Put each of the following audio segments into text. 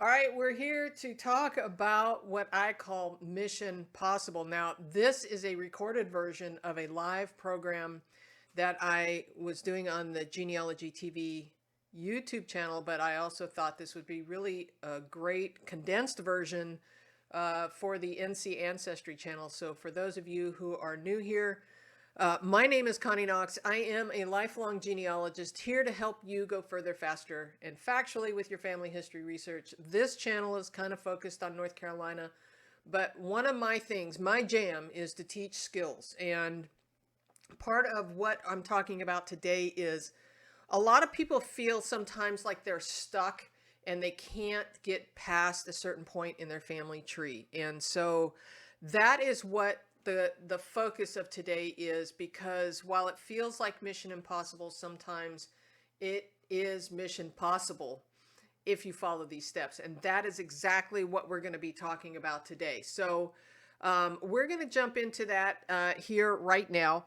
All right, we're here to talk about what I call Mission Possible. Now, this is a recorded version of a live program that I was doing on the Genealogy TV YouTube channel, but I also thought this would be really a great condensed version for the NC Ancestry channel. So for those of you who are new here, my name is Connie Knox. I am a lifelong genealogist here to help you go further, faster, and factually with your family history research. This channel is kind of focused on North Carolina, but one of my things, my jam, is to teach skills. And part of what I'm talking about today is a lot of people feel sometimes like they're stuck and they can't get past a certain point in their family tree. And so that is what the focus of today is, because while it feels like mission impossible, sometimes it is mission possible if you follow these steps. And that is exactly what we're going to be talking about today. So we're going to jump into that here right now.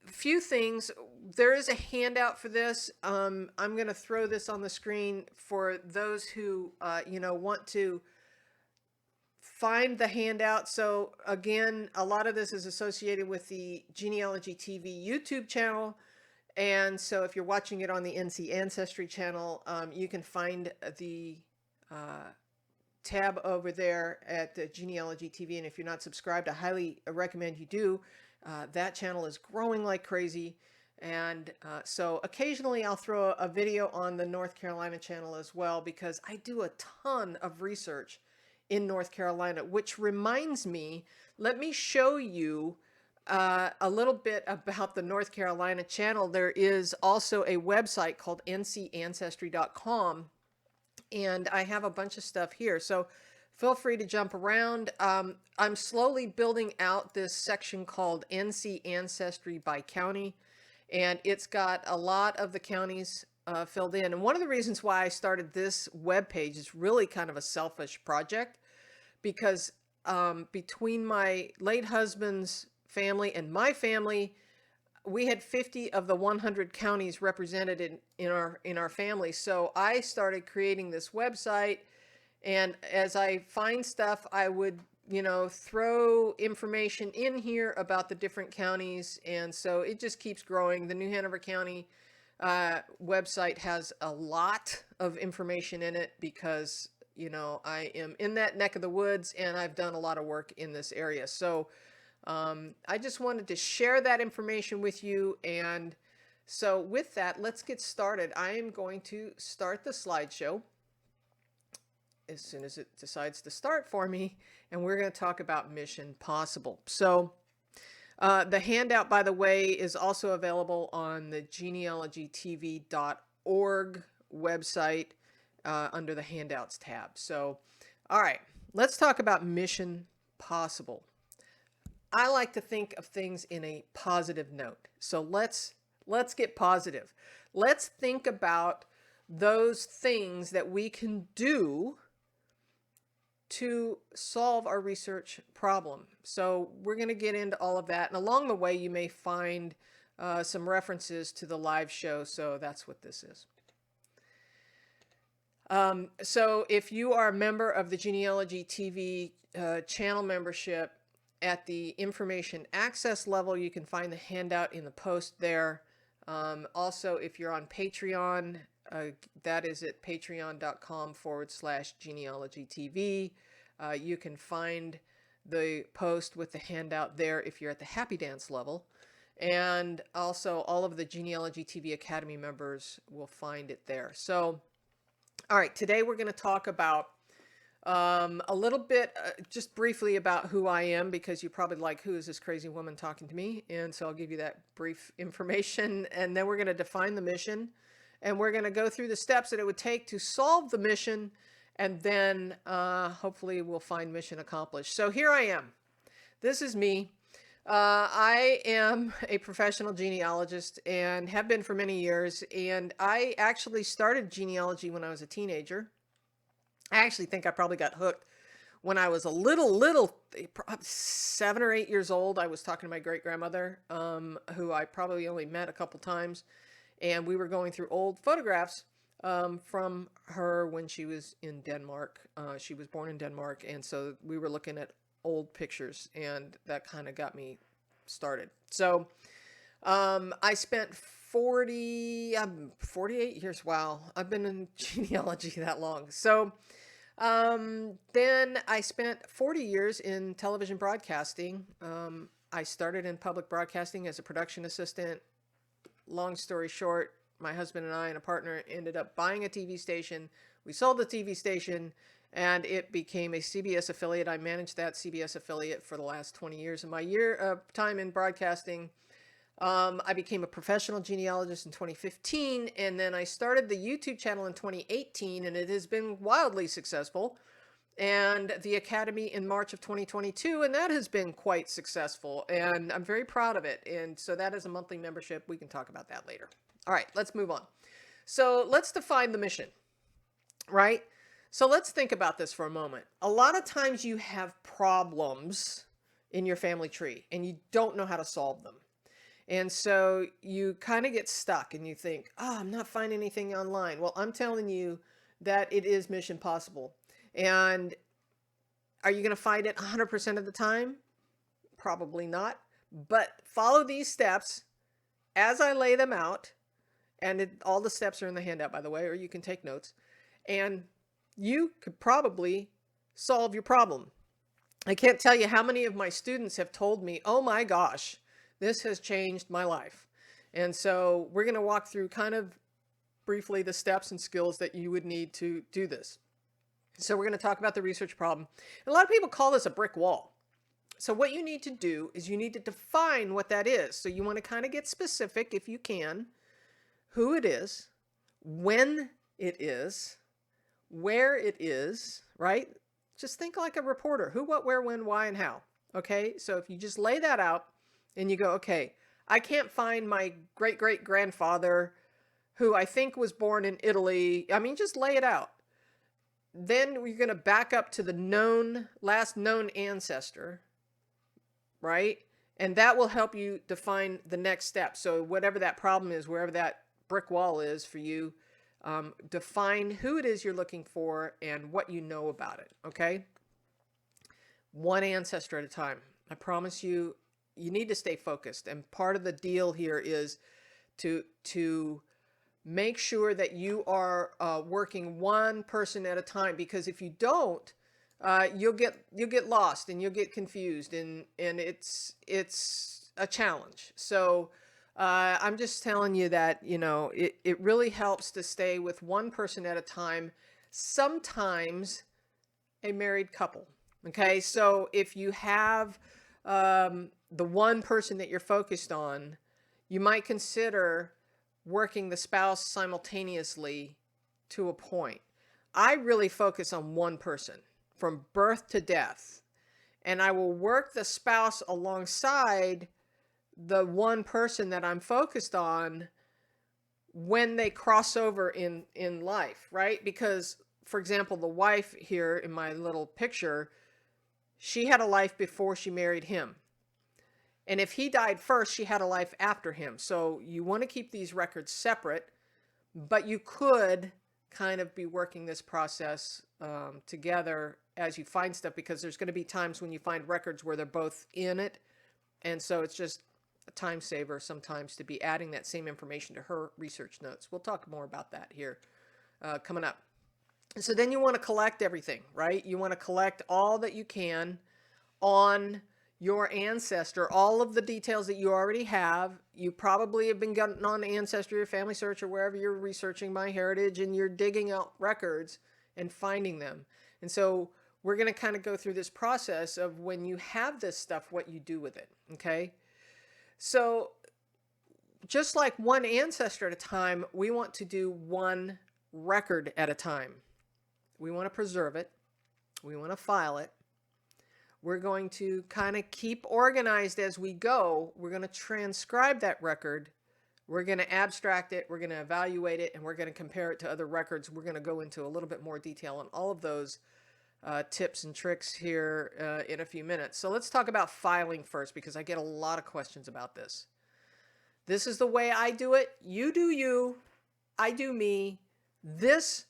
Few things. There is a handout for this. I'm going to throw this on the screen for those who want to find the handout. So again, a lot of this is associated with the Genealogy TV YouTube channel. And so if you're watching it on the NC Ancestry channel, you can find the tab over there at the Genealogy TV. And if you're not subscribed, I highly recommend you do. That channel is growing like crazy. And so occasionally I'll throw a video on the North Carolina channel as well, because I do a ton of research in North Carolina, which reminds me, let me show you a little bit about the North Carolina channel. There is also a website called ncancestry.com, and I have a bunch of stuff here. So feel free to jump around. I'm slowly building out this section called NC Ancestry by county, and it's got a lot of the counties filled in. And one of the reasons why I started this web page is really kind of a selfish project, because between my late husband's family and my family, we had 50 of the 100 counties represented in our family. So I started creating this website, and as I find stuff, I would throw information in here about the different counties, and so it just keeps growing. The New Hanover County website has a lot of information in it because I am in that neck of the woods and I've done a lot of work in this area. So I just wanted to share that information with you. And so with that, let's get started. I am going to start the slideshow as soon as it decides to start for me, and we're going to talk about Mission Possible. So the handout, by the way, is also available on the genealogytv.org website under the handouts tab. So, all right, let's talk about Mission Possible. I like to think of things in a positive note. So let's get positive. Let's think about those things that we can do to solve our research problem. So we're going to get into all of that. And along the way, you may find some references to the live show. So that's what this is. So if you are a member of the Genealogy TV channel membership, at the information access level, you can find the handout in the post there. Also, if you're on Patreon, that is at patreon.com/genealogytv. You can find the post with the handout there if you're at the Happy Dance level. And also all of the Genealogy TV Academy members will find it there. So, all right, today we're going to talk about a little bit, just briefly about who I am, because you're probably like, who is this crazy woman talking to me? And so I'll give you that brief information, and then we're going to define the mission, and we're going to go through the steps that it would take to solve the mission, and then hopefully we'll find mission accomplished. So here I am. This is me. I am a professional genealogist and have been for many years, and I actually started genealogy when I was a teenager. I actually think I probably got hooked when I was a little 7 or 8 years old. I was talking to my great-grandmother, who I probably only met a couple times, and we were going through old photographs from her when she was in Denmark. She was born in Denmark, and so we were looking at old pictures, and that kind of got me started. So I spent 48 years. Wow, I've been in genealogy that long. So then I spent 40 years in television broadcasting. I started in public broadcasting as a production assistant. Long story short, my husband and I and a partner ended up buying a TV station. We sold the TV station and it became a CBS affiliate. I managed that CBS affiliate for the last 20 years. In my year of time in broadcasting, I became a professional genealogist in 2015, and then I started the YouTube channel in 2018, and it has been wildly successful. And the Academy in March of 2022, and that has been quite successful, and I'm very proud of it. And so that is a monthly membership. We can talk about that later. All right, let's move on. So let's define the mission, right? So let's think about this for a moment. A lot of times you have problems in your family tree, and you don't know how to solve them. And so you kind of get stuck and you think, oh, I'm not finding anything online. Well, I'm telling you that it is mission possible. And are you going to find it 100% of the time? Probably not. But follow these steps as I lay them out. And all the steps are in the handout, by the way, or you can take notes. And you could probably solve your problem. I can't tell you how many of my students have told me, oh my gosh, this has changed my life. And so we're going to walk through kind of briefly the steps and skills that you would need to do this. So we're going to talk about the research problem. And a lot of people call this a brick wall. So what you need to do is you need to define what that is. So you want to kind of get specific if you can, who it is, when it is, where it is, right? Just think like a reporter, who, what, where, when, why, and how. Okay. So if you just lay that out and you go, okay, I can't find my great-great-grandfather who I think was born in Italy. I mean, just lay it out. Then we're going to back up to the last known ancestor, right? And that will help you define the next step. So whatever that problem is, wherever that brick wall is for you, define who it is you're looking for and what you know about it, okay? One ancestor at a time. I promise you, you need to stay focused. And part of the deal here is to make sure that you are working one person at a time, because if you don't, you'll get lost and you'll get confused, and it's a challenge. So I'm just telling you that, you know, it really helps to stay with one person at a time, sometimes a married couple. Okay, so if you have the one person that you're focused on, you might consider working the spouse simultaneously to a point. I really focus on one person from birth to death, and I will work the spouse alongside the one person that I'm focused on when they cross over in life, right? Because, for example, the wife here in my little picture, she had a life before she married him. And if he died first, she had a life after him. So you want to keep these records separate, but you could kind of be working this process together as you find stuff, because there's going to be times when you find records where they're both in it. And so it's just a time saver sometimes to be adding that same information to her research notes. We'll talk more about that here coming up. So then you want to collect everything, right? You want to collect all that you can on your ancestor, all of the details that you already have. You probably have been getting on Ancestry or FamilySearch or wherever you're researching MyHeritage, and you're digging out records and finding them. And so we're going to kind of go through this process of when you have this stuff, what you do with it. Okay. So just like one ancestor at a time, we want to do one record at a time. We want to preserve it. We want to file it. We're going to kind of keep organized as we go. We're going to transcribe that record. We're going to abstract it. We're going to evaluate it, and we're going to compare it to other records. We're going to go into a little bit more detail on all of those tips and tricks here in a few minutes. So let's talk about filing first, because I get a lot of questions about this. This is the way I do it. You do you. I do me. This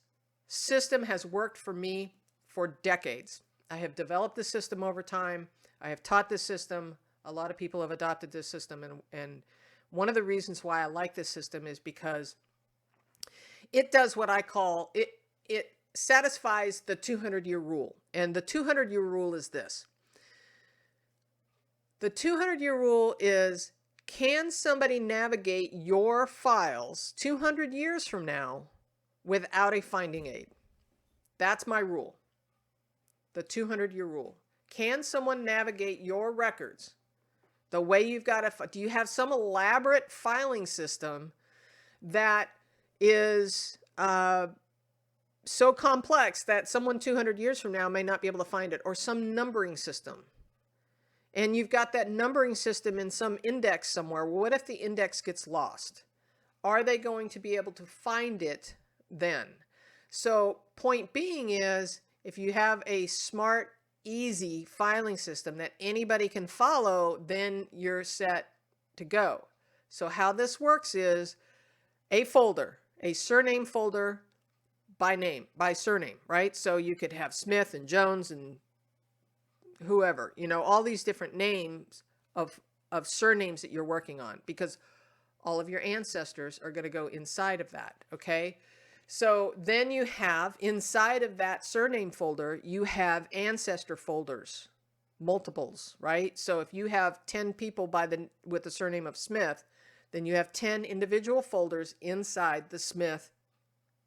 system has worked for me for decades. I have developed this system over time. I have taught this system. A lot of people have adopted this system. And one of the reasons why I like this system is because it does what I call, it satisfies the 200-year rule. And the 200-year rule is this. The 200-year rule is, can somebody navigate your files 200 years from now without a finding aid? That's my rule. The 200-year rule. Can someone navigate your records the way you've got to? Do you have some elaborate filing system that is so complex that someone 200 years from now may not be able to find it, or some numbering system? And you've got that numbering system in some index somewhere. Well, what if the index gets lost? Are they going to be able to find it then? So point being is, if you have a smart, easy filing system that anybody can follow, then you're set to go. So how this works is a folder, a surname folder by name, by surname, right? So you could have Smith and Jones and whoever, you know, all these different names of surnames that you're working on, because all of your ancestors are going to go inside of that. Okay. So then you have inside of that surname folder, you have ancestor folders, multiples, right? So if you have 10 people with the surname of Smith, then you have 10 individual folders inside the Smith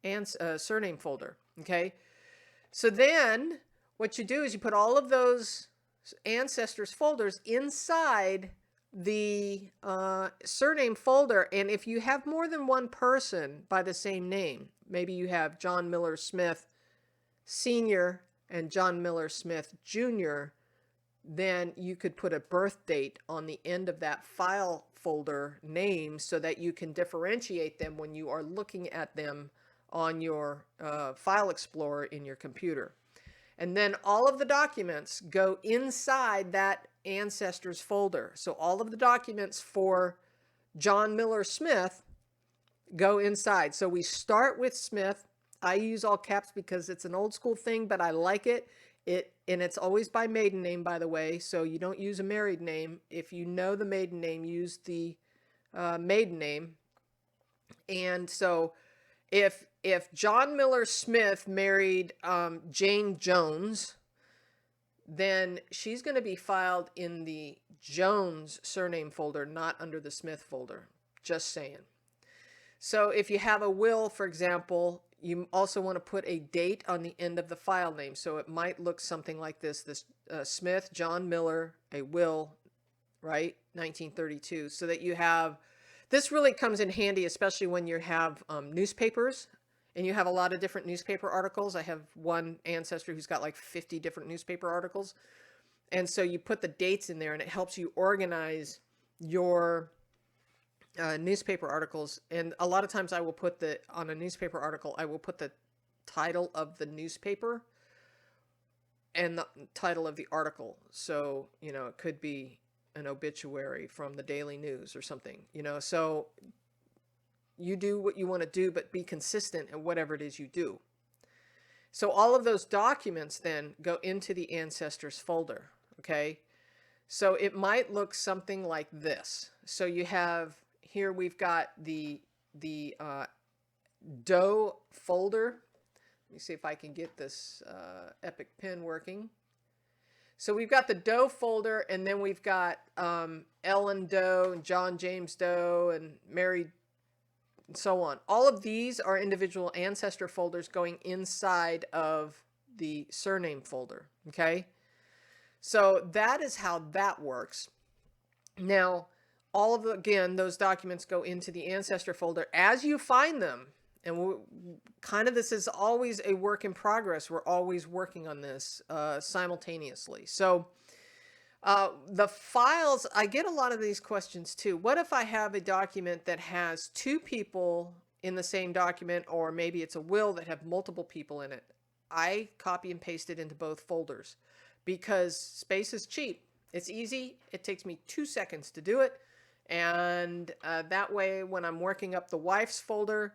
and surname folder. Okay. So then what you do is you put all of those ancestors folders inside the surname folder. And if you have more than one person by the same name, maybe you have John Miller Smith Sr. and John Miller Smith Jr., then you could put a birth date on the end of that file folder name so that you can differentiate them when you are looking at them on your file explorer in your computer. And then all of the documents go inside that ancestors folder. So all of the documents for John Miller Smith go inside. So we start with Smith. I use all caps because it's an old school thing, but I like it. And it's always by maiden name, by the way. So you don't use a married name. If you know the maiden name, use the maiden name. And so if John Miller Smith married Jane Jones, then she's going to be filed in the Jones surname folder, not under the Smith folder. Just saying. So if you have a will, for example, you also want to put a date on the end of the file name. So it might look something like this. This Smith, John Miller, a will, right? 1932. So that you have, this really comes in handy, especially when you have newspapers. And you have a lot of different newspaper articles. I have one ancestor who's got like 50 different newspaper articles. And so you put the dates in there and it helps you organize your newspaper articles. And a lot of times I will put on a newspaper article, I will put the title of the newspaper and the title of the article. So, you know, it could be an obituary from the Daily News or something, you know, so you do what you want to do, but be consistent in whatever it is you do. So all of those documents then go into the ancestors folder. Okay. So it might look something like this. So you have here, we've got the Doe folder. Let me see if I can get this Epic Pen working. So we've got the Doe folder, and then we've got Ellen Doe and John James Doe and Mary and so on. All of these are individual ancestor folders going inside of the surname folder. Okay. So that is how that works. Now, all of again, those documents go into the ancestor folder as you find them. And this is always a work in progress. We're always working on this simultaneously. So the files, I get a lot of these questions too. What if I have a document that has two people in the same document, or maybe it's a will that have multiple people in it? I copy and paste it into both folders because space is cheap. It's easy. It takes me 2 seconds to do it. And that way, when I'm working up the wife's folder,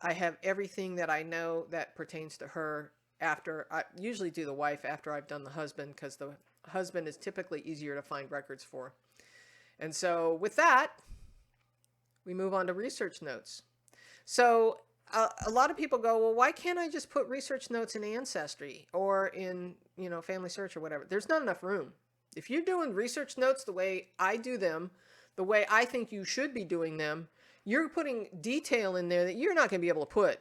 I have everything that I know that pertains to her after. I usually do the wife after I've done the husband, because the husband is typically easier to find records for. And so with that, we move on to research notes. So a lot of people go, well, why can't I just put research notes in Ancestry or in, FamilySearch or whatever? There's not enough room. If you're doing research notes the way I do them, the way I think you should be doing them, you're putting detail in there that you're not going to be able to put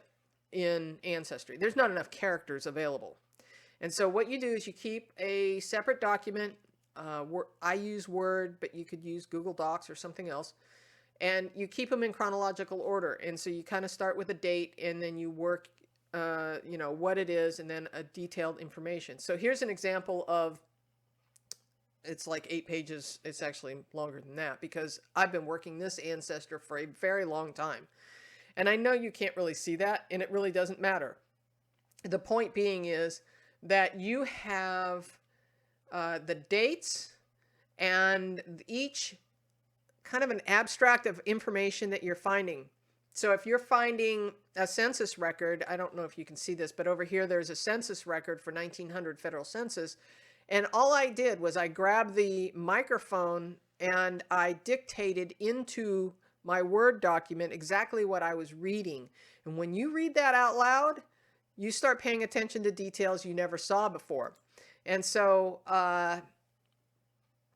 in Ancestry. There's not enough characters available. And so what you do is you keep a separate document. I use Word, but you could use Google Docs or something else. And you keep them in chronological order. And so you kind of start with a date, and then you work, what it is, and then a detailed information. So here's an example of, it's like 8 pages. It's actually longer than that, because I've been working this ancestor for a very long time. And I know you can't really see that, and it really doesn't matter. The point being is that you have the dates and each kind of an abstract of information that you're finding. So if you're finding a census record, I don't know if you can see this, but over here there's a census record for 1900 federal census. And all I did was I grabbed the microphone and I dictated into my Word document exactly what I was reading. And when you read that out loud, you start paying attention to details you never saw before. And so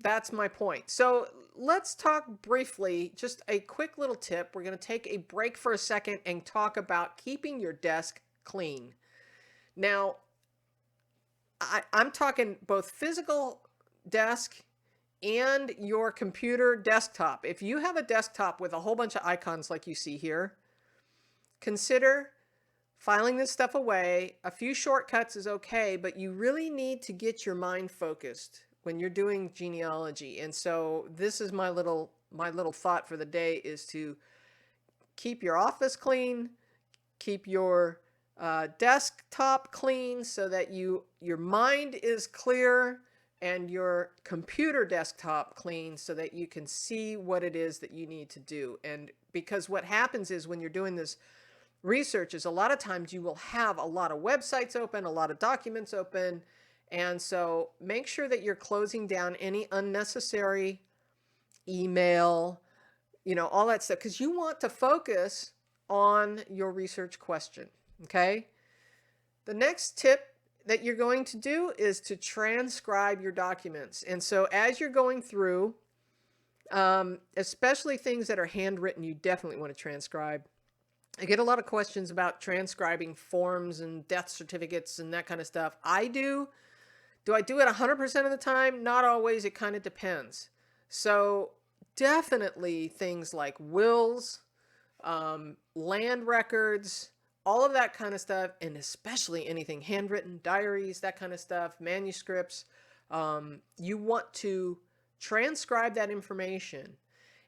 that's my point. So let's talk briefly, just a quick little tip. We're going to take a break for a second and talk about keeping your desk clean. Now, I'm talking both physical desk and your computer desktop. If you have a desktop with a whole bunch of icons like you see here, consider filing this stuff away. A few shortcuts is okay, but you really need to get your mind focused when you're doing genealogy. And so this is my little thought for the day, is to keep your office clean, keep your desktop clean, so that your mind is clear, and your computer desktop clean, so that you can see what it is that you need to do. And because what happens is, when you're doing this research, is a lot of times you will have a lot of websites open, a lot of documents open. And so make sure that you're closing down any unnecessary email, all that stuff, because you want to focus on your research question. Okay. The next tip that you're going to do is to transcribe your documents. And so as you're going through, especially things that are handwritten, you definitely want to transcribe. I get a lot of questions about transcribing forms and death certificates and that kind of stuff. I do. Do I do it 100% of the time? Not always. It kind of depends. So definitely things like wills, land records, all of that kind of stuff, and especially anything handwritten, diaries, that kind of stuff, manuscripts. You want to transcribe that information.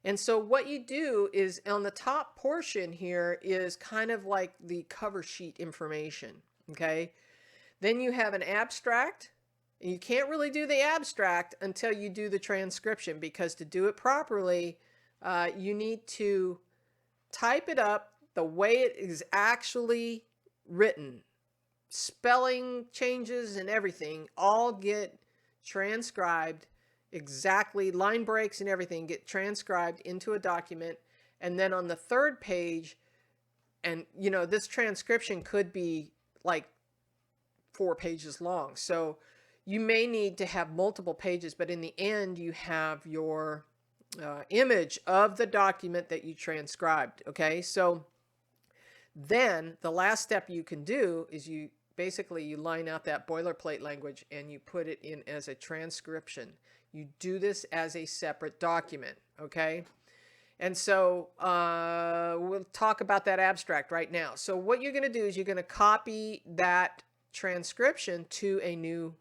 And so what you do is, on the top portion here is kind of like the cover sheet information. Okay. Then you have an abstract. You can't really do the abstract until you do the transcription, because to do it properly, you need to type it up the way it is actually written. Spelling changes and everything all get transcribed exactly. Line breaks and everything get transcribed into a document. And then on the third page, and this transcription could be like 4 pages long. So you may need to have multiple pages, but in the end, you have your image of the document that you transcribed. Okay, so then the last step you can do is you line out that boilerplate language and you put it in as a transcription. You do this as a separate document. Okay, and so we'll talk about that abstract right now. So what you're going to do is you're going to copy that transcription to a new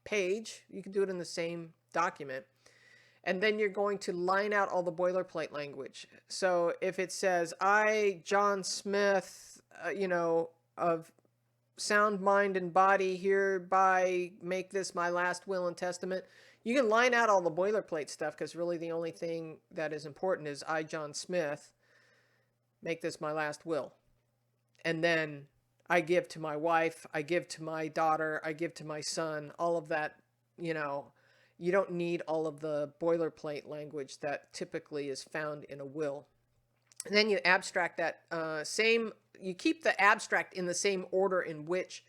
page. You can do it in the same document. And then you're going to line out all the boilerplate language. So if it says, I, John Smith, of sound mind and body, hereby make this my last will and testament, you can line out all the boilerplate stuff, because really the only thing that is important is, I, John Smith, make this my last will. and then I give to my wife, I give to my daughter, I give to my son, all of that, you know, you don't need all of the boilerplate language that typically is found in a will. And then you abstract that you keep the abstract in the same order in which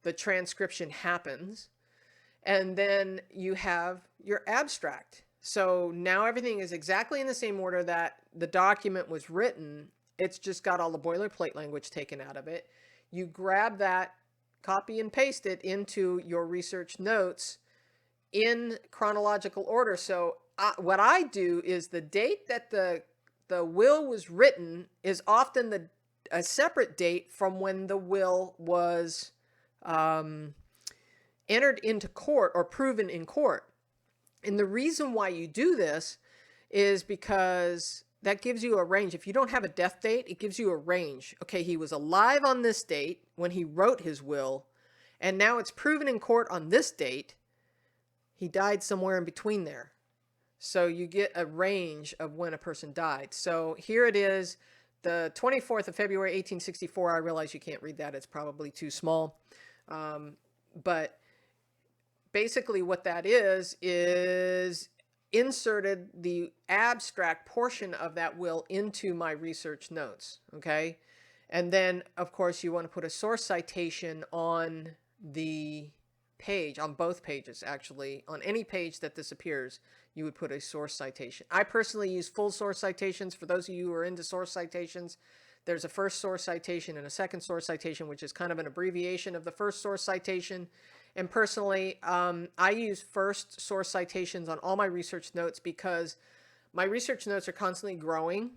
the transcription happens. And then you have your abstract. So now everything is exactly in the same order that the document was written. It's just got all the boilerplate language taken out of it. You grab that, copy and paste it into your research notes in chronological order. So what I do is the date that the will was written is often a separate date from when the will was entered into court or proven in court. And the reason why you do this is because that gives you a range. If you don't have a death date, it gives you a range. Okay, he was alive on this date when he wrote his will, and now it's proven in court on this date. He died somewhere in between there. So you get a range of when a person died. So here it is, the 24th of February, 1864. I realize you can't read that. It's probably too small. But basically what that is inserted the abstract portion of that will into my research notes. Okay. And then of course you want to put a source citation on the page, on both pages, actually. On any page that this appears, you would put a source citation. I personally use full source citations. For those of you who are into source citations, there's a first source citation and a second source citation, which is kind of an abbreviation of the first source citation. And personally, I use first source citations on all my research notes because my research notes are constantly growing,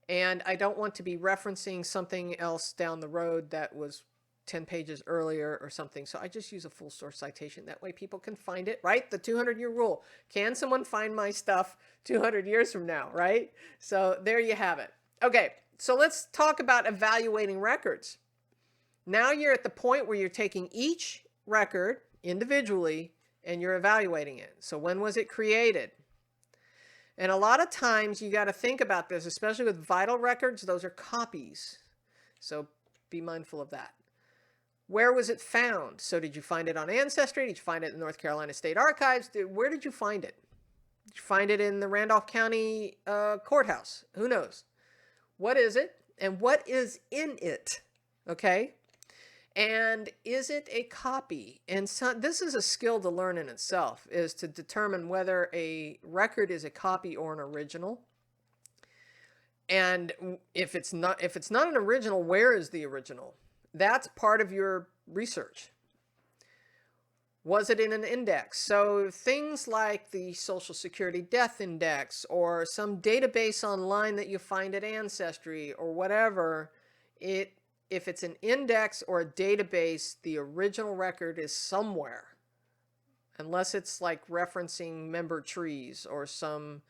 and I don't want to be referencing something else down the road that was 10 pages earlier or something. So I just use a full source citation. That way people can find it, right? The 200-year rule. Can someone find my stuff 200 years from now, right? So there you have it. Okay, so let's talk about evaluating records. Now you're at the point where you're taking each record individually and you're evaluating it. So when was it created? And a lot of times you got to think about this, especially with vital records. Those are copies. So be mindful of that. Where was it found? So did you find it on Ancestry? Did you find it in the North Carolina State Archives? Where did you find it? Did you find it in the Randolph County Courthouse? Who knows? What is it? And what is in it? Okay? And is it a copy? And so this is a skill to learn in itself, is to determine whether a record is a copy or an original. And if it's not an original, where is the original? That's part of your research. Was it in an index? So things like the Social Security Death Index or some database online that you find at Ancestry or whatever, if it's an index or a database, the original record is somewhere. Unless it's like referencing member trees or some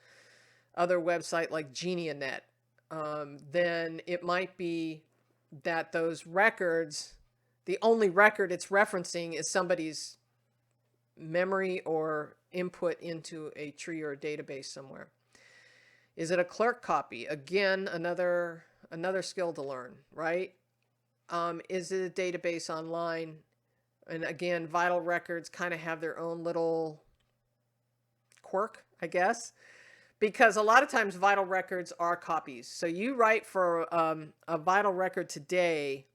other website like Geneanet, then it might be that those records, the only record it's referencing is somebody's memory or input into a tree or a database somewhere. Is it a clerk copy? Again, another skill to learn, right? Is it a database online? And again, vital records kind of have their own little quirk, I guess, because a lot of times vital records are copies. So you write for a vital record today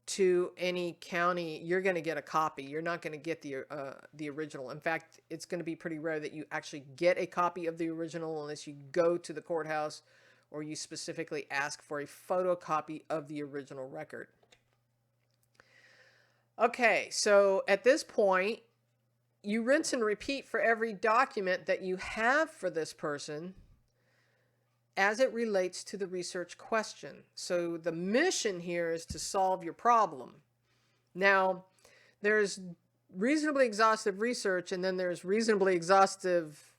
to any county, you're going to get a copy. You're not going to get the original. In fact, it's going to be pretty rare that you actually get a copy of the original unless you go to the courthouse or you specifically ask for a photocopy of the original record. Okay, so at this point, you rinse and repeat for every document that you have for this person as it relates to the research question. So the mission here is to solve your problem. Now, there's reasonably exhaustive research, and then there's reasonably exhaustive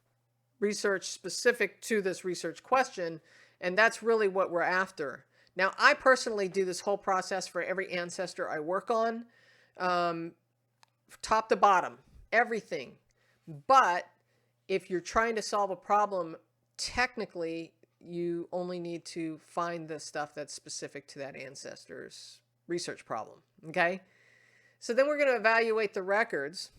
research specific to this research question, and that's really what we're after. Now, I personally do this whole process for every ancestor I work on, top to bottom, everything. But if you're trying to solve a problem, technically, you only need to find the stuff that's specific to that ancestor's research problem. Okay. So then we're going to evaluate the records.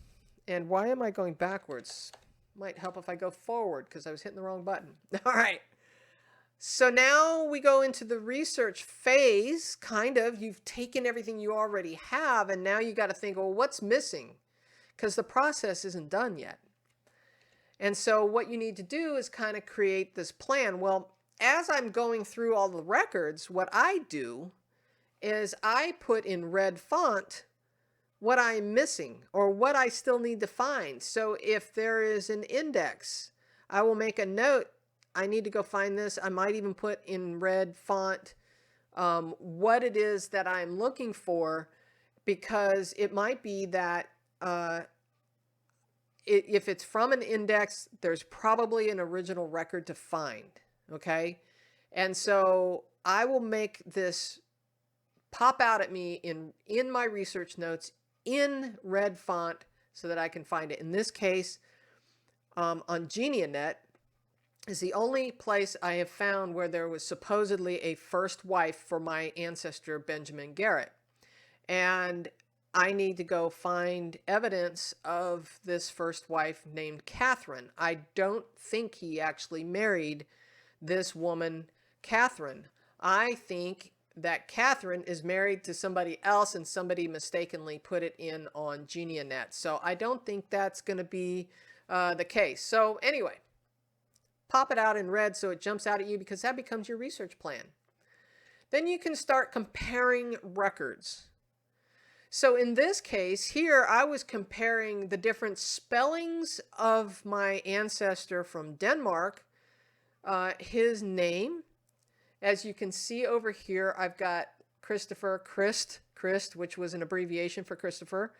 And why am I going backwards? Might help if I go forward because I was hitting the wrong button. All right. So now we go into the research phase, kind of. You've taken everything you already have, and now you got to think, well, what's missing? Because the process isn't done yet. And so what you need to do is kind of create this plan. Well, as I'm going through all the records, what I do is I put in red font what I'm missing or what I still need to find. So if there is an index, I will make a note. I need to go find this. I might even put in red font what it is that I'm looking for, because it might be that if it's from an index, there's probably an original record to find. Okay. And so I will make this pop out at me in my research notes in red font so that I can find it. In this case, on GeneaNet is the only place I have found where there was supposedly a first wife for my ancestor, Benjamin Garrett. And I need to go find evidence of this first wife named Catherine. I don't think he actually married this woman, Catherine. I think that Catherine is married to somebody else and somebody mistakenly put it in on GeneaNet. So I don't think that's going to be the case. So anyway, pop it out in red so it jumps out at you, because that becomes your research plan. Then you can start comparing records. So in this case here, I was comparing the different spellings of my ancestor from Denmark, his name. As you can see over here, I've got Christopher, Christ, which was an abbreviation for Christopher.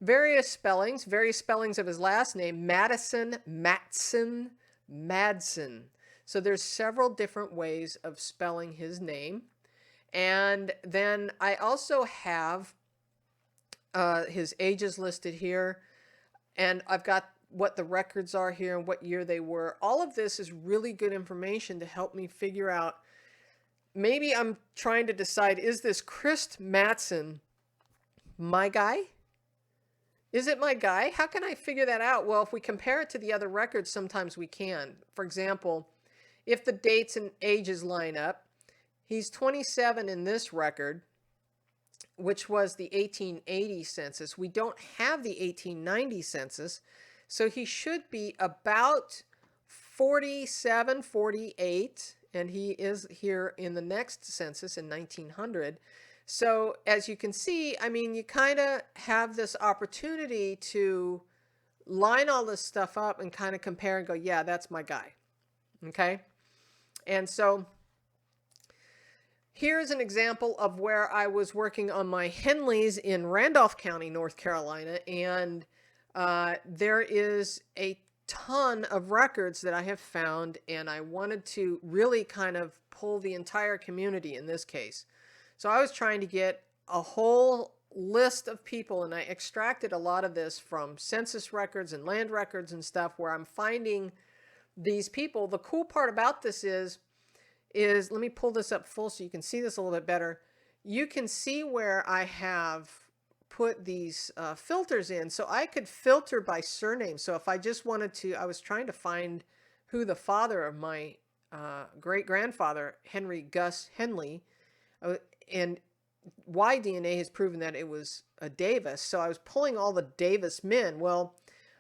Various spellings of his last name, Madison, Matson, Madsen. So there's several different ways of spelling his name. And then I also have his ages listed here. And I've got what the records are here and what year they were. All of this is really good information to help me figure out. Maybe I'm trying to decide, is this Christ Matson my guy? Is it my guy? How can I figure that out? Well, if we compare it to the other records, sometimes we can. For example, if the dates and ages line up, he's 27 in this record, which was the 1880 census. We don't have the 1890 census, so he should be about 47, 48, and he is here in the next census in 1900. So as you can see, I mean, you kind of have this opportunity to line all this stuff up and kind of compare and go, yeah, that's my guy. Okay. And so here's an example of where I was working on my Henleys in Randolph County, North Carolina. And there is a ton of records that I have found, and I wanted to really kind of pull the entire community in this case. So I was trying to get a whole list of people, and I extracted a lot of this from census records and land records and stuff where I'm finding these people. The cool part about this is let me pull this up full so you can see this a little bit better. You can see where I have put these filters in. So I could filter by surname. So if I just wanted to, I was trying to find who the father of my great-grandfather, Henry Gus Henley, and Y-DNA has proven that it was a Davis. So I was pulling all the Davis men. Well,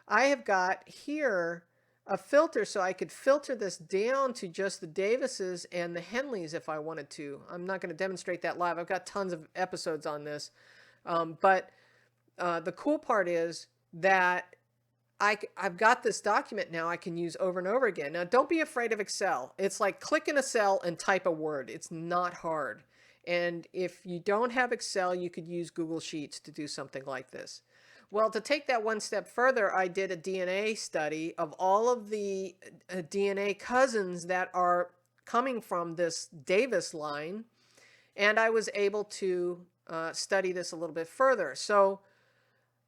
I have got here a filter so I could filter this down to just the Davises and the Henleys if I wanted to. I'm not going to demonstrate that live. I've got tons of episodes on this. But the cool part is that I've got this document now I can use over and over again. Now, don't be afraid of Excel. It's like click in a cell and type a word. It's not hard. And if you don't have Excel, you could use Google Sheets to do something like this. Well, to take that one step further, I did a DNA study of all of the DNA cousins that are coming from this Davis line. And I was able to study this a little bit further. So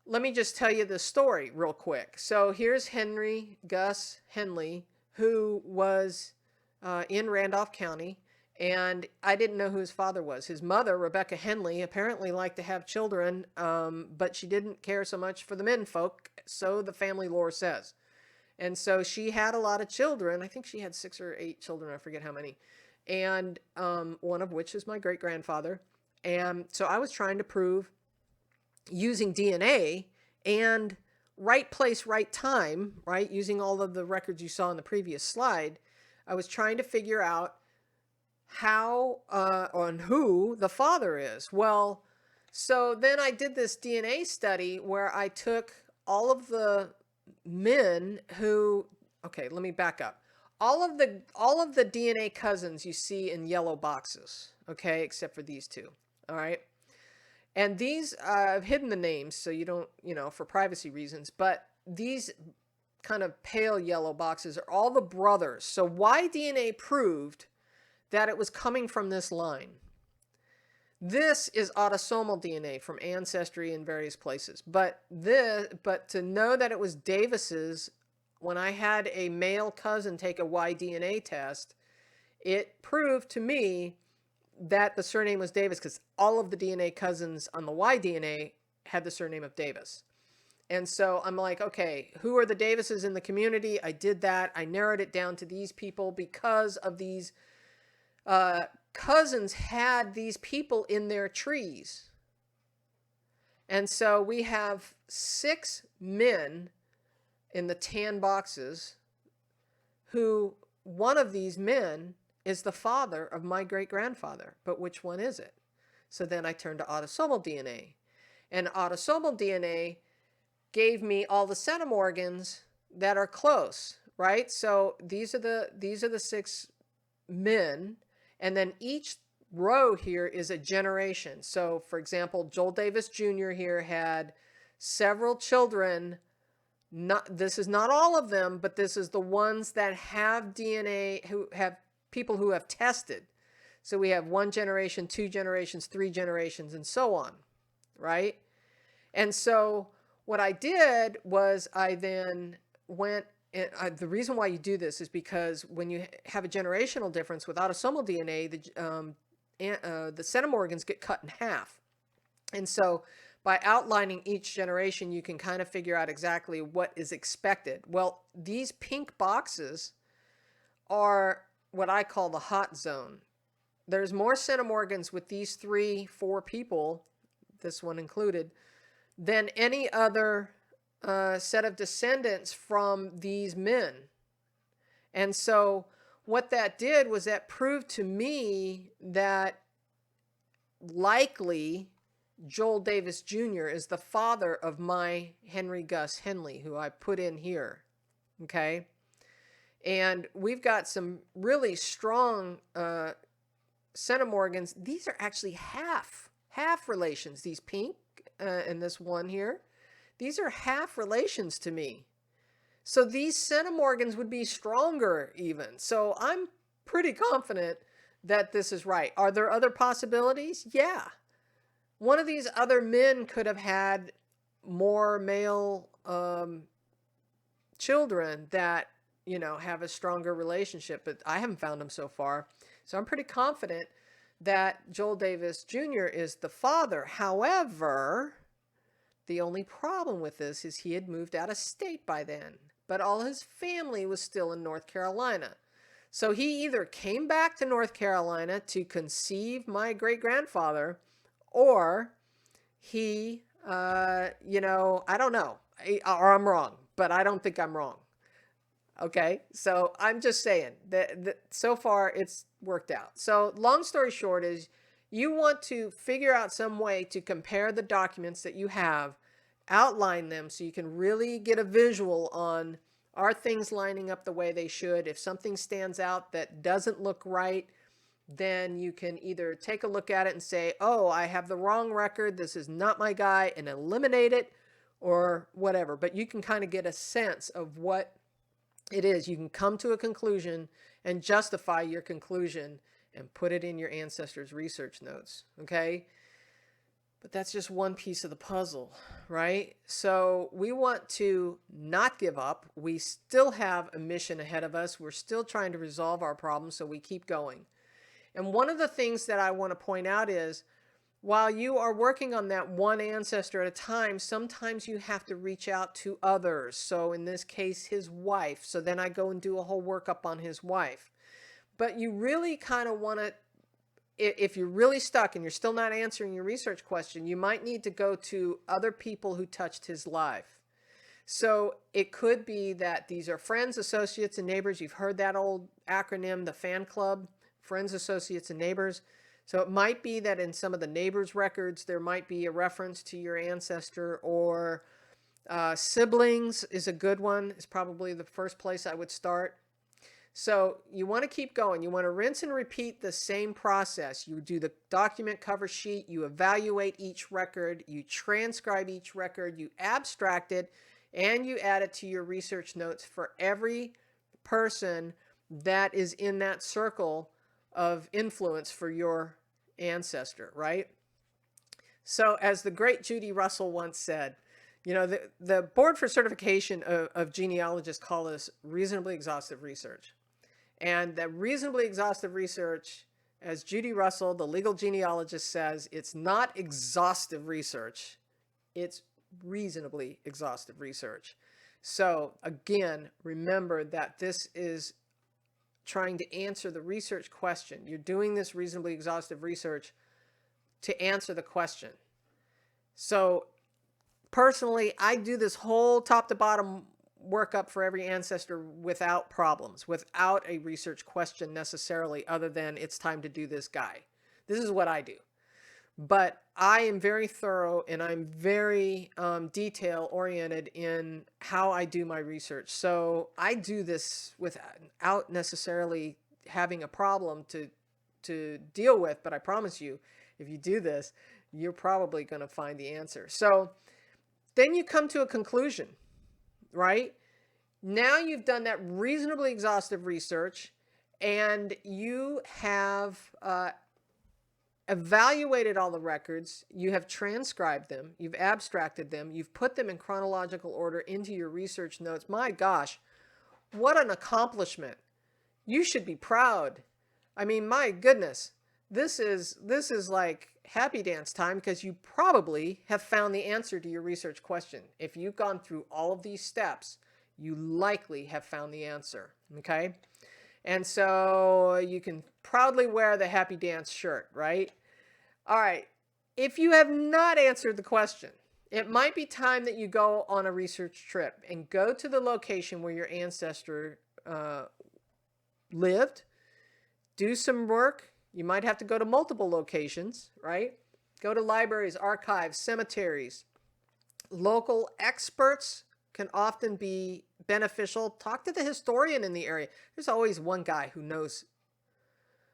let me just tell you the story real quick. So here's Henry Gus Henley, who was in Randolph County. And I didn't know who his father was. His mother, Rebecca Henley, apparently liked to have children, but she didn't care so much for the men folk, so the family lore says. And so she had a lot of children. I think she had 6 or 8 children. I forget how many. And one of which is my great-grandfather. And so I was trying to prove, using DNA and right place, right time, right? Using all of the records you saw in the previous slide, I was trying to figure out how on who the father is. Well, so then I did this DNA study where I took all of the men who, okay, let me back up. All of the DNA cousins you see in yellow boxes, okay, except for these two. All right. And these, I've hidden the names so you don't, for privacy reasons, but these kind of pale yellow boxes are all the brothers. So Y-DNA proved that it was coming from this line. This is autosomal DNA from Ancestry in various places. But to know that it was Davis's, when I had a male cousin take a Y-DNA test, it proved to me that the surname was Davis, because all of the DNA cousins on the Y-DNA had the surname of Davis. And so I'm like, okay, who are the Davises in the community? I did that. I narrowed it down to these people because of these cousins had these people in their trees. And so we have 6 men in the tan boxes who, one of these men is the father of my great-grandfather. But which one is it? So then I turned to autosomal DNA. And autosomal DNA gave me all the centimorgans that are close, right? So these are the 6 men, and then each row here is a generation. So for example, Joel Davis Jr. here had several children. This is not all of them, but this is the ones that have DNA, who have people who have tested. So we have 1 generation, 2 generations, 3 generations, and so on, right? And so what I did was I then went, and the reason why you do this is because when you have a generational difference with autosomal DNA, the centimorgans get cut in half. And so by outlining each generation, you can kind of figure out exactly what is expected. Well, these pink boxes are what I call the hot zone. There's more centimorgans with these 3-4 people, this one included, than any other set of descendants from these men. And so what that did was that proved to me that likely Joel Davis Jr. is the father of my Henry Gus Henley, who I put in here. Okay. And we've got some really strong centimorgans. These are actually half relations. These pink and this one here. These are half relations to me. So these centimorgans would be stronger even. So I'm pretty confident that this is right. Are there other possibilities? Yeah. One of these other men could have had more male children that, have a stronger relationship, but I haven't found them so far. So I'm pretty confident that Joel Davis Jr. is the father. However, the only problem with this is he had moved out of state by then, but all his family was still in North Carolina. So he either came back to North Carolina to conceive my great-grandfather, or he, I don't know, or I'm wrong, but I don't think I'm wrong. Okay, so I'm just saying that so far it's worked out. So long story short is you want to figure out some way to compare the documents that you have, outline them so you can really get a visual on, are things lining up the way they should? If something stands out that doesn't look right, then you can either take a look at it and say, oh, I have the wrong record, this is not my guy, and eliminate it, or whatever. But you can kind of get a sense of what it is. You can come to a conclusion and justify your conclusion and put it in your ancestors' research notes, okay? But that's just one piece of the puzzle, right? So we want to not give up. We still have a mission ahead of us. We're still trying to resolve our problems, so we keep going. And one of the things that I want to point out is, while you are working on that one ancestor at a time, sometimes you have to reach out to others. So in this case, his wife. So then I go and do a whole workup on his wife. But you really kind of want to, if you're really stuck and you're still not answering your research question, you might need to go to other people who touched his life. So it could be that these are friends, associates, and neighbors. You've heard that old acronym, the fan club, friends, associates, and neighbors. So it might be that in some of the neighbors' records, there might be a reference to your ancestor, or siblings is a good one. It's probably the first place I would start. So you want to keep going. You want to rinse and repeat the same process. You do the document cover sheet, you evaluate each record, you transcribe each record, you abstract it, and you add it to your research notes for every person that is in that circle of influence for your ancestor, right? So as the great Judy Russell once said, you know, the Board for Certification of Genealogists call this reasonably exhaustive research. And that reasonably exhaustive research, as Judy Russell, the legal genealogist, says, it's not exhaustive research. It's reasonably exhaustive research. So again, remember that this is trying to answer the research question. You're doing this reasonably exhaustive research to answer the question. So personally, I do this whole top to bottom workup for every ancestor without problems, without a research question necessarily, other than it's time to do this guy. This is what I do. But I am very thorough and I'm very detail oriented in how I do my research. So I do this without necessarily having a problem to deal with. But I promise you, if you do this, you're probably going to find the answer. So then you come to a conclusion, right? Now you've done that reasonably exhaustive research and you have evaluated all the records, you have transcribed them, you've abstracted them, you've put them in chronological order into your research notes. My gosh, what an accomplishment. You should be proud. I mean, my goodness, this is like happy dance time, because you probably have found the answer to your research question. If you've gone through all of these steps, you likely have found the answer, okay? And so you can proudly wear the happy dance shirt, right? All right, if you have not answered the question, it might be time that you go on a research trip and go to the location where your ancestor lived, do some work. You might have to go to multiple locations, right? Go to libraries, archives, cemeteries. Local experts can often be beneficial. Talk to the historian in the area. There's always one guy who knows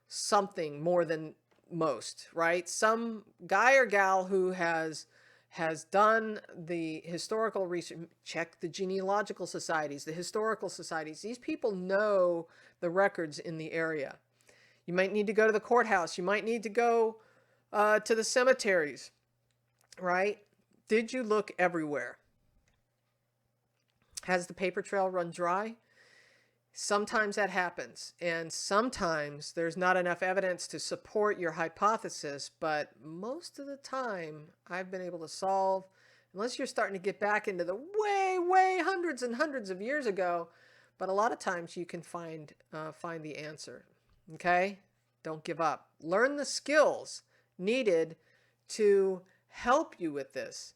something more than most, right? Some guy or gal who has done the historical research. Check the genealogical societies, the historical societies. These people know the records in the area. You might need to go to the courthouse. You might need to go to the cemeteries, right? Did you look everywhere? Has the paper trail run dry? Sometimes that happens, and sometimes there's not enough evidence to support your hypothesis, but most of the time I've been able to solve, unless you're starting to get back into the way hundreds and hundreds of years ago, but a lot of times you can find the answer, okay? Don't give up. Learn the skills needed to help you with this.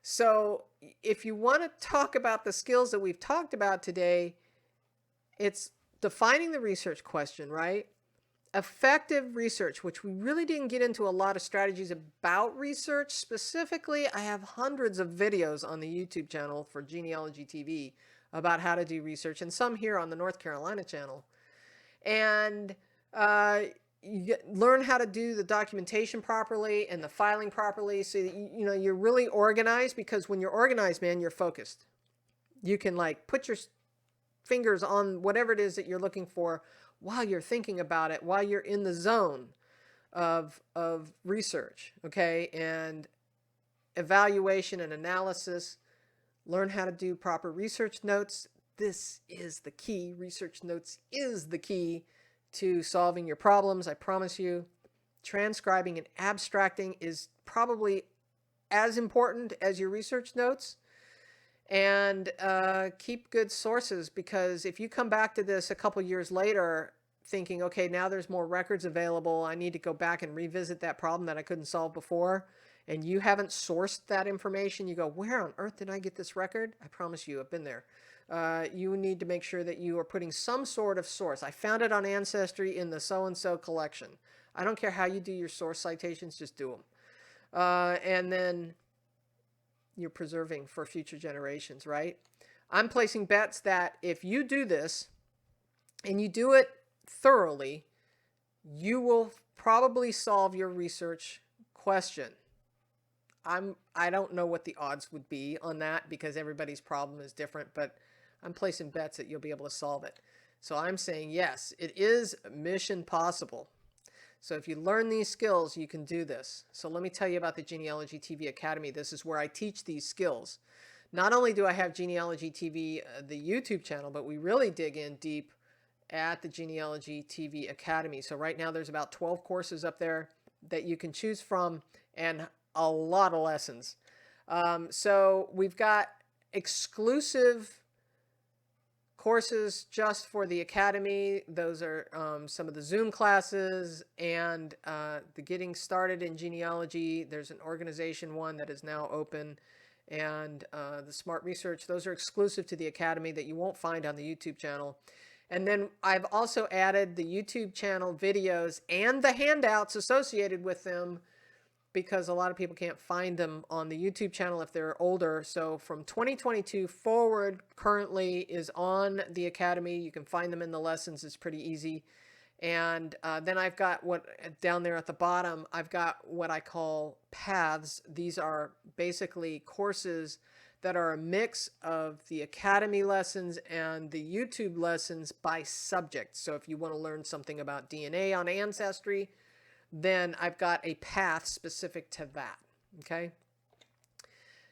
So if you want to talk about the skills that we've talked about today, it's defining the research question, right? Effective research, which we really didn't get into a lot of strategies about research. Specifically, I have hundreds of videos on the YouTube channel for Genealogy TV about how to do research, and some here on the North Carolina channel. And you learn how to do the documentation properly and the filing properly, so that you're really organized, because when you're organized, man, you're focused. You can like put your fingers on whatever it is that you're looking for while you're thinking about it, while you're in the zone of research, okay? And evaluation and analysis. Learn how to do proper research notes. This is the key. Research notes is the key to solving your problems. I promise you, transcribing and abstracting is probably as important as your research notes. And keep good sources, because if you come back to this a couple years later thinking, okay, now there's more records available, I need to go back and revisit that problem that I couldn't solve before, and you haven't sourced that information, you go, where on earth did I get this record? I promise you, I've been there. You need to make sure that you are putting some sort of source. I found it on Ancestry in the so-and-so collection. I don't care how you do your source citations, just do them. And then you're preserving for future generations, right? I'm placing bets that if you do this and you do it thoroughly, you will probably solve your research question. I don't know what the odds would be on that, because everybody's problem is different, but I'm placing bets that you'll be able to solve it. So I'm saying yes, it is mission possible. So if you learn these skills, you can do this. So let me tell you about the Genealogy TV Academy. This is where I teach these skills. Not only do I have Genealogy TV, the YouTube channel, but we really dig in deep at the Genealogy TV Academy. So right now there's about 12 courses up there that you can choose from, and a lot of lessons. So we've got exclusive courses just for the Academy. Those are some of the Zoom classes, and the Getting Started in Genealogy. There's an organization one that is now open, and the Smart Research. Those are exclusive to the Academy that you won't find on the YouTube channel. And then I've also added the YouTube channel videos and the handouts associated with them, because a lot of people can't find them on the YouTube channel if they're older. So from 2022 forward, currently is on the Academy. You can find them in the lessons. It's pretty easy. And then I've got what down there at the bottom, I've got what I call paths. These are basically courses that are a mix of the Academy lessons and the YouTube lessons by subject. So if you want to learn something about DNA on Ancestry, then I've got a path specific to that. Okay.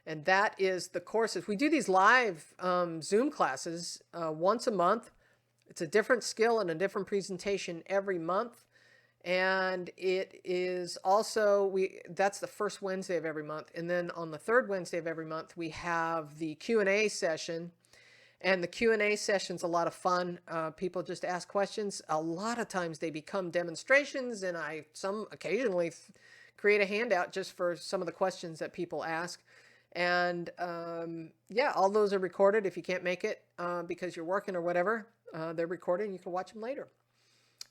And that is the courses. We do these live Zoom classes once a month. It's a different skill and a different presentation every month. And it is also, that's the first Wednesday of every month. And then on the third Wednesday of every month, we have the Q&A session. And the Q&A session's a lot of fun. People just ask questions. A lot of times they become demonstrations, and I occasionally create a handout just for some of the questions that people ask. And yeah, all those are recorded. If you can't make it because you're working or whatever, they're recorded and you can watch them later.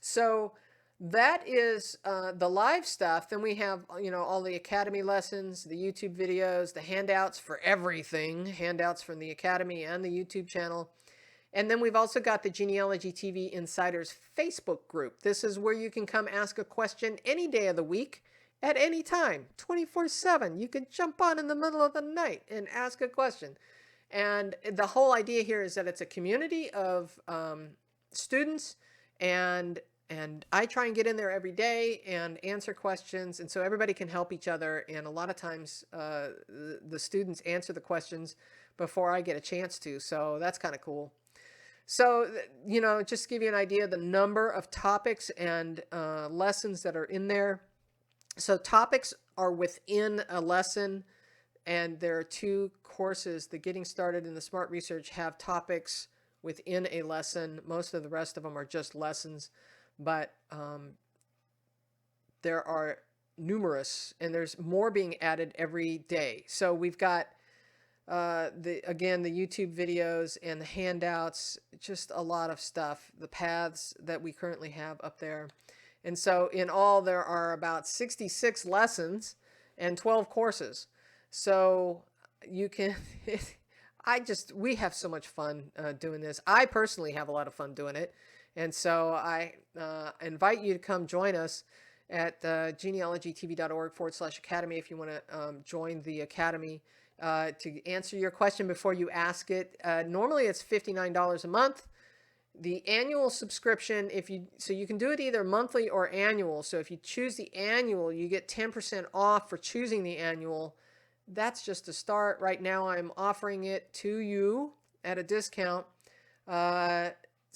So that is the live stuff. Then we have, all the Academy lessons, the YouTube videos, the handouts for everything, handouts from the Academy and the YouTube channel. And then we've also got the Genealogy TV Insiders Facebook group. This is where you can come ask a question any day of the week at any time, 24/7. You can jump on in the middle of the night and ask a question. And the whole idea here is that it's a community of students, and I try and get in there every day and answer questions. And so everybody can help each other. And a lot of times the students answer the questions before I get a chance to. So that's kind of cool. So, just to give you an idea of the number of topics and lessons that are in there. So topics are within a lesson. And there are 2 courses. The Getting Started and the Smart Research have topics within a lesson. Most of the rest of them are just lessons. But there are numerous, and there's more being added every day. So we've got, the YouTube videos and the handouts, just a lot of stuff, the paths that we currently have up there. And so in all, there are about 66 lessons and 12 courses. So you can, we have so much fun doing this. I personally have a lot of fun doing it. And so I invite you to come join us at genealogytv.org/academy if you want to join the Academy to answer your question before you ask it. Normally it's $59 a month. The annual subscription, so you can do it either monthly or annual. So if you choose the annual, you get 10% off for choosing the annual. That's just a start. Right now I'm offering it to you at a discount.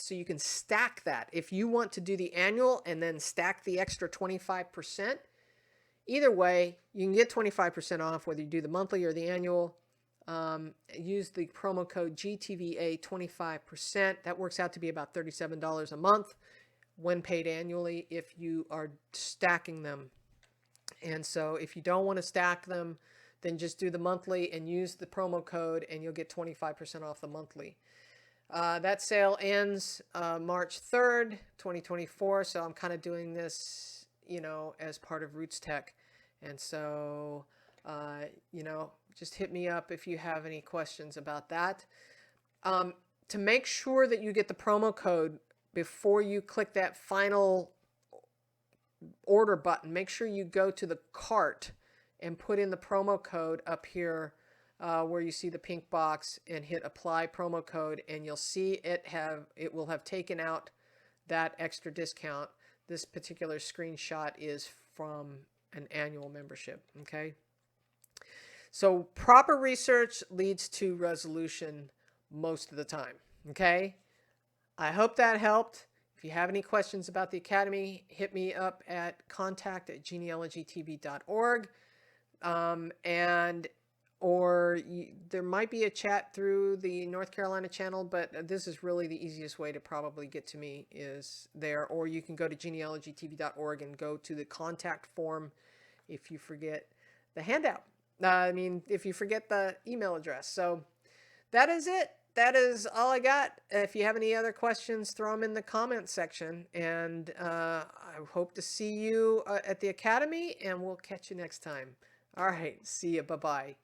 so you can stack that. If you want to do the annual and then stack the extra 25%, either way, you can get 25% off whether you do the monthly or the annual. Use the promo code GTVA 25%. That works out to be about $37 a month when paid annually if you are stacking them. And so if you don't want to stack them, then just do the monthly and use the promo code and you'll get 25% off the monthly. That sale ends March 3rd, 2024. So I'm kind of doing this, as part of Roots Tech. And so, just hit me up if you have any questions about that. To make sure that you get the promo code before you click that final order button, make sure you go to the cart and put in the promo code up here where you see the pink box and hit apply promo code, and you'll see it will have taken out that extra discount. This particular screenshot is from an annual membership. Okay. So proper research leads to resolution most of the time. Okay. I hope that helped. If you have any questions about the Academy, hit me up at contact@genealogytv.org. There might be a chat through the North Carolina channel, but this is really the easiest way to probably get to me is there. Or you can go to genealogytv.org and go to the contact form if you forget the handout. If you forget the email address. So that is it. That is all I got. If you have any other questions, throw them in the comments section. And I hope to see you at the Academy, and we'll catch you next time. All right. See you. Bye-bye.